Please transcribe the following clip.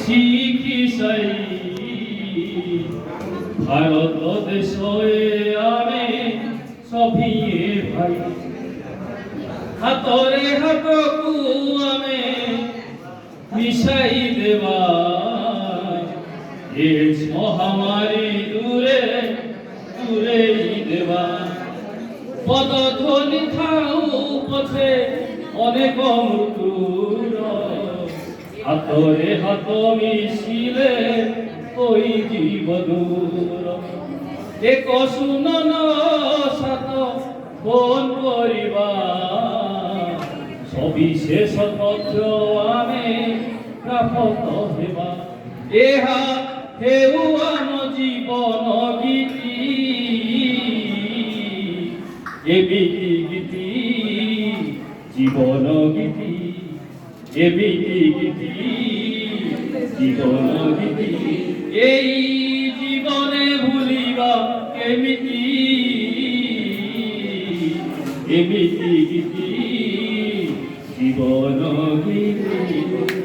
শিখিছাই ভারত দেশে আমি সভিয়ে ভাই হাতরে হাতকু আমি মিশাই দেবা এ মহামারী দূরে দূরেই দেবা পদধ্বনি থাও পথে অনেক মৃত্যুর হাতরে হাত মিশিলে ওই জীবদূর এক শুনন সাত ফোন করিবা সবিশেষ তথ্য আমি প্রাপ্ত হেবা এহা হেউ আম জীবন গীতি এবিতি গীতি জীবন গীতি এবিতি গীতি জীবন গীতি এই জীবনে ভুলিবা কেমিতি এবিতি গীতি জীবন গীতি।